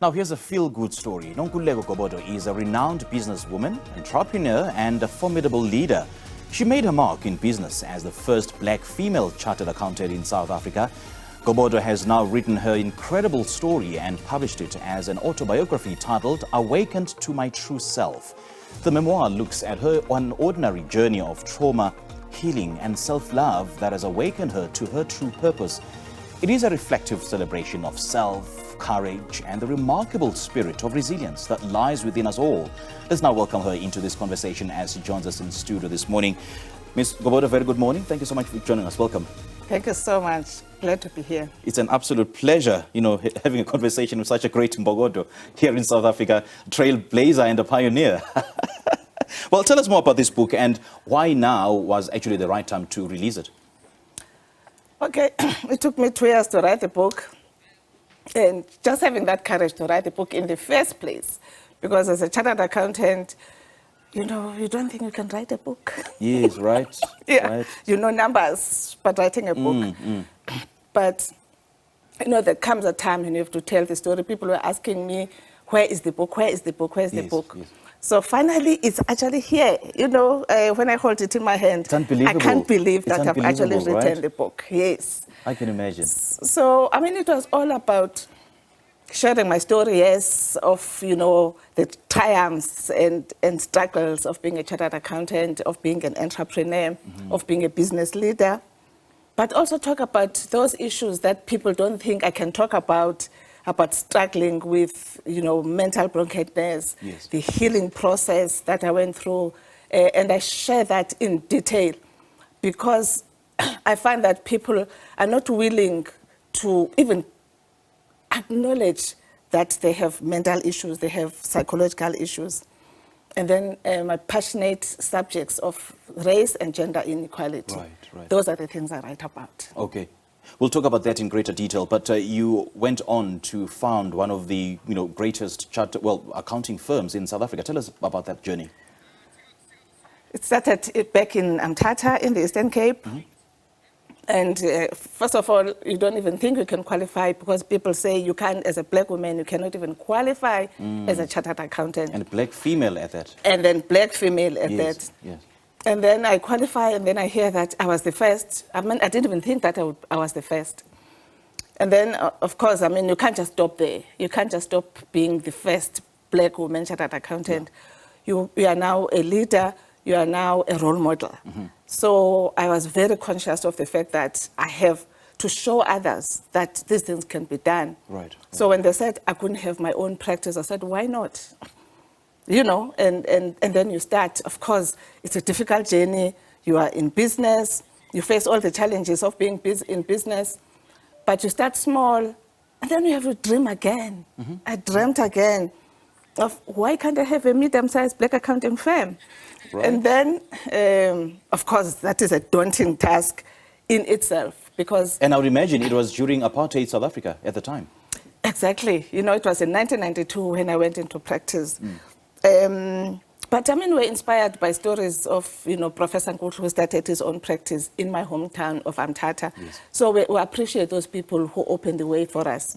Now here's a feel-good story. Nonkululeko Gobodo is a renowned businesswoman, entrepreneur and a formidable leader. She made her mark in business as the first black female chartered accountant in South Africa. Gobodo has now written her incredible story and published it as an autobiography titled Awakened to My True Self. The memoir looks at her unordinary journey of trauma, healing and self-love that has awakened her to her true purpose. It is a reflective celebration of self, courage and the remarkable spirit of resilience that lies within us all. Let's now welcome her into this conversation as she joins us in studio this morning. Ms. Gobodo, very good morning. Thank you so much for joining us. Welcome. Thank you so much. Glad to be here. It's an absolute pleasure, having a conversation with such a great Gobodo here in South Africa, trailblazer and a pioneer. Well, tell us more about this book and why now was actually the right time to release it. Okay, it took me 2 years to write the book, and just having that courage to write the book in the first place, because as a chartered accountant, you don't think you can write a book. Yes, right. Yeah, right. You know numbers, but writing a book. But, there comes a time when you have to tell the story. People were asking me, where is the book? Where is the book? Where is the book? Yes. So finally, it's actually here. When I hold it in my hand, it's unbelievable. I can't believe that I've actually written the book. Yes. I can imagine. So, it was all about sharing my story, yes, of, the triumphs and struggles of being a chartered accountant, of being an entrepreneur, of being a business leader, but also talk about those issues that people don't think I can talk about struggling with, mental bronchitis, yes, the healing process that I went through. And I share that in detail because I find that people are not willing to even acknowledge that they have mental issues, they have psychological issues. And then my passionate subjects of race and gender inequality. Right. Those are the things I write about. Okay. We'll talk about that in greater detail, but you went on to found one of the greatest accounting firms in South Africa. Tell us about that journey. It started back in Mthatha in the Eastern Cape. And first of all, you don't even think you can qualify because people say you can't, as a black woman, you cannot even qualify as a chartered accountant. And black female at that. And then black female at that. Yes. And then I qualify, and then I hear that I was the first. I didn't even think that I was the first. And then, of course, you can't just stop there. You can't just stop being the first black woman chartered accountant. Yeah. You are now a leader. You are now a role model. So I was very conscious of the fact that I have to show others that these things can be done. Right. So when they said I couldn't have my own practice, I said, why not? And then you start. Of course, it's a difficult journey. You are in business. You face all the challenges of being in business. But you start small, and then you have to dream again. I dreamt again of why can't I have a medium-sized black accounting firm? Right. And then, of course, that is a daunting task in itself because... And I would imagine it was during apartheid South Africa at the time. Exactly. It was in 1992 when I went into practice. But we're inspired by stories of, Professor Nkutlu, who started his own practice in my hometown of Mthatha. Yes. So we appreciate those people who opened the way for us.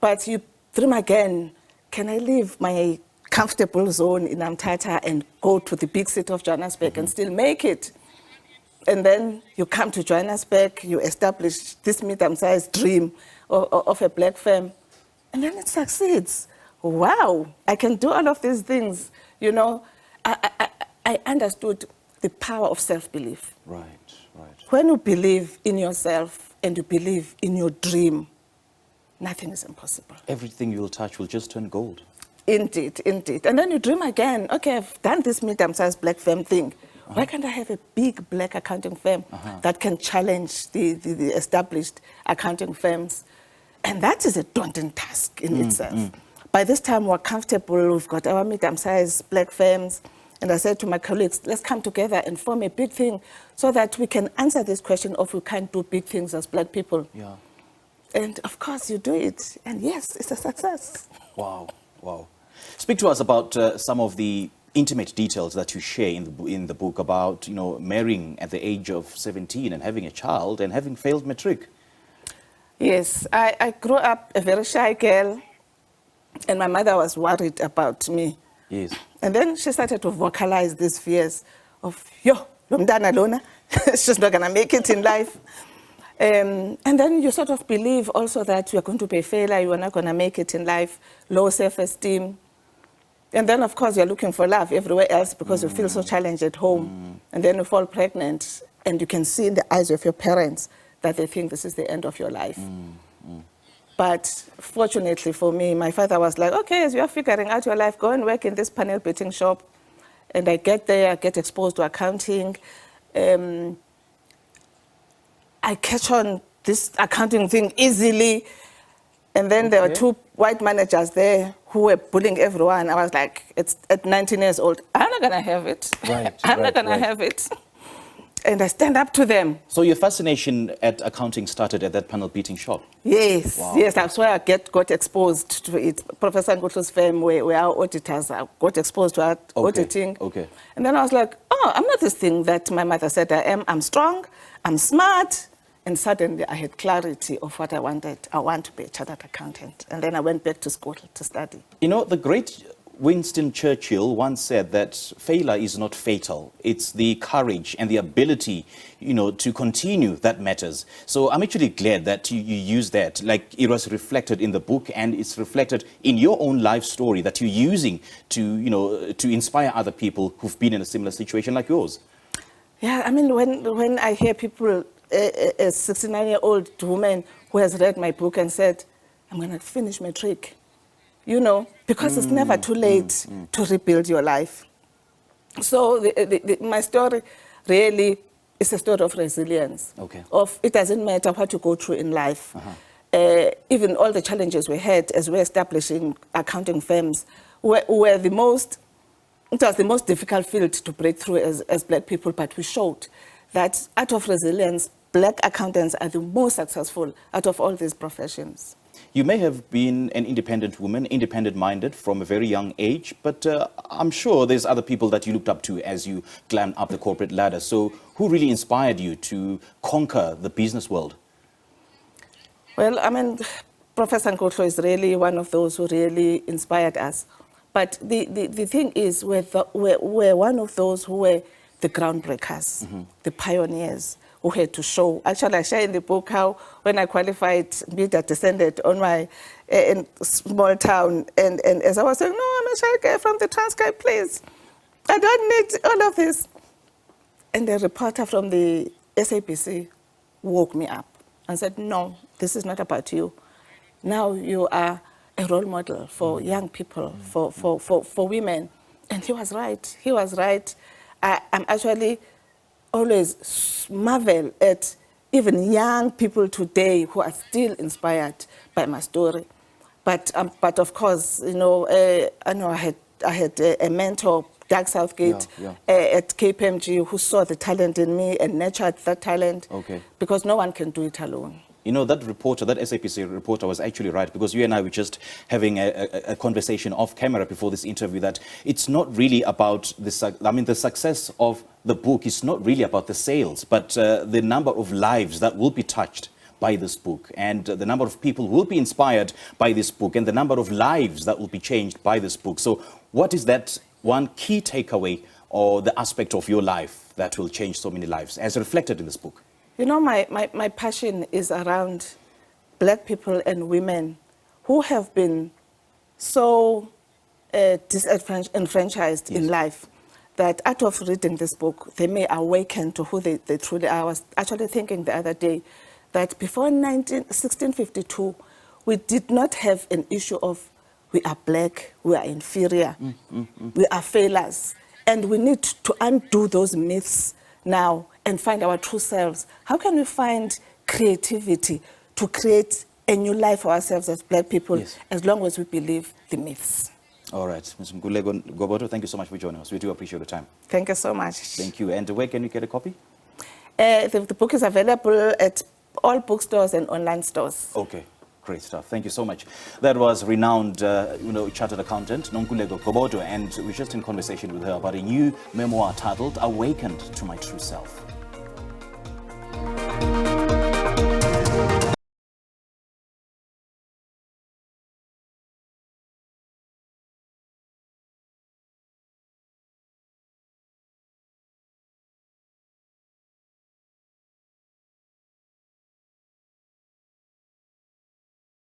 But you dream again, can I leave my comfortable zone in Mthatha and go to the big city of Johannesburg and still make it? And then you come to Johannesburg, you establish this medium-sized dream of a black firm, and then it succeeds. Wow, I can do all of these things. I understood the power of self-belief. Right. When you believe in yourself and you believe in your dream, nothing is impossible. Everything you'll touch will just turn gold. Indeed. And then you dream again. Okay, I've done this medium-sized black firm thing. Why can't I have a big black accounting firm that can challenge the established accounting firms? And that is a daunting task in itself. By this time, we're comfortable. We've got our medium-sized black firms. And I said to my colleagues, let's come together and form a big thing so that we can answer this question of we can't do big things as black people. Yeah. And of course, you do it. And yes, it's a success. Wow. Speak to us about some of the intimate details that you share in the book about, marrying at the age of 17 and having a child and having failed matric. Yes, I grew up a very shy girl. And my mother was worried about me. Yes. And then she started to vocalize these fears of, yo, lo mntana lona, she's not going to make it in life. And then you sort of believe also that you are going to be a failure, you are not going to make it in life, low self-esteem. And then, of course, you're looking for love everywhere else because you feel so challenged at home. And then you fall pregnant, and you can see in the eyes of your parents that they think this is the end of your life. But fortunately for me, my father was like, okay, as you're figuring out your life, go and work in this panel beating shop. And I get there, I get exposed to accounting. I catch on this accounting thing easily. And then there were two white managers there who were bullying everyone. I was like, it's at 19 years old, I'm not going to have it. Right, I'm not going to have it. And I stand up to them. So your fascination at accounting started at that panel beating shop? Yes, Wow. yes, that's where I got exposed to it. Professor Ngutlu's firm, where our auditors, I got exposed to auditing. Okay. And then I was like, oh, I'm not this thing that my mother said I am. I'm strong, I'm smart. And suddenly I had clarity of what I wanted. I want to be a chartered accountant. And then I went back to school to study. You know, the great Winston Churchill once said that failure is not fatal. It's the courage and the ability, you know, to continue that matters. So I'm actually glad that you use that. Like, it was reflected in the book, and it's reflected in your own life story that you're using to, you know, to inspire other people who've been in a similar situation like yours. Yeah, I mean, when I hear people, a 69-year-old woman who has read my book and said, I'm going to finish matric, you know, because it's never too late to rebuild your life. So my story really is a story of resilience. Okay. Of it doesn't matter what you go through in life. Even all the challenges we had as we're establishing accounting firms were the most, it was the most difficult field to break through as Black people, but we showed that out of resilience, Black accountants are the most successful out of all these professions. You may have been an independent woman, independent-minded from a very young age, but I'm sure there's other people that you looked up to as you climbed up the corporate ladder. So who really inspired you to conquer the business world? Well, I mean, Professor Nkotlo is really one of those who really inspired us. But the thing is, we're one of those who were the groundbreakers, the pioneers who had to show. Actually, I share in the book how when I qualified, Bida descended on my small town, and as I was saying, no, I'm a shy girl from the Transkei, please. I don't need all of this. And the reporter from the SABC woke me up and said, no, this is not about you. Now you are a role model for young people, for women. And he was right. He was right. I'm actually always marvel at even young people today who are still inspired by my story. But of course, you know, I know I had a mentor, Doug Southgate, at KPMG, who saw the talent in me and nurtured that talent. Okay. Because no one can do it alone. You know, that reporter, that SABC reporter was actually right, because you and I were just having a conversation off camera before this interview that it's not really about the success of the book is not really about the sales, but the number of lives that will be touched by this book, and the number of people who will be inspired by this book, and the number of lives that will be changed by this book. So what is that one key takeaway or the aspect of your life that will change so many lives as reflected in this book? You know, my passion is around Black people and women who have been so disenfranchised in life that out of reading this book, they may awaken to who they truly are. I was actually thinking the other day that before 1652, we did not have an issue of we are Black, we are inferior, we are failures. And we need to undo those myths now and find our true selves. How can we find creativity to create a new life for ourselves as Black people, as long as we believe the myths? All right. Ms. Nonkululeko Gobodo, thank you so much for joining us. We do appreciate the time. Thank you so much. Thank you. And where can we get a copy? The book is available at all bookstores and online stores. Okay. Great stuff. Thank you so much. That was renowned, chartered accountant Nonkululeko Gobodo, and we're just in conversation with her about a new memoir titled "Awakened to My True Self."